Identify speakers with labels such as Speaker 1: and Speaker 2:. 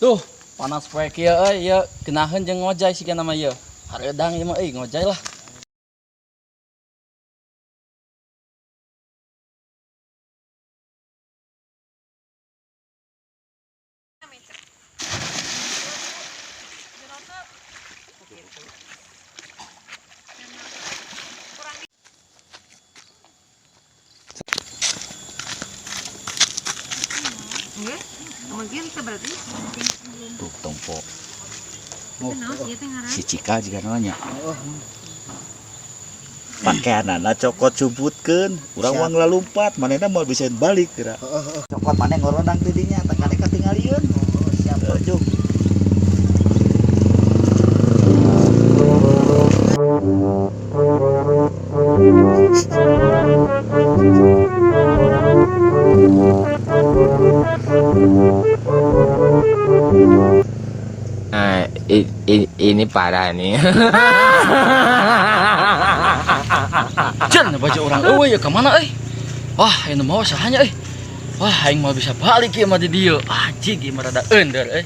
Speaker 1: Tuh, panas poe kieu ya genaheun jeung ngojay sikeun nama ieu. Hareudang ieu mah ngojay lah.
Speaker 2: Nggih, kemudian kita berarti
Speaker 3: Tuh tompo
Speaker 2: kenal ieu teh ngaran.
Speaker 3: si Cika juga namanya. Pakaianana cokot subutkeun, urang mah ngelalumpat, manehna mau bisa balik kira. Cokot maneh ngoronang teh dinya, tekane katingalieun. Siap Jung.
Speaker 4: Nah, ini parah nih.
Speaker 1: Jen baju orang eueuh ya ka mana euy? Wah, anu mau sahanya euy. Wah, aing mau bisa balik ieu mah di dieu. Anjing ieu mah rada eunder euy.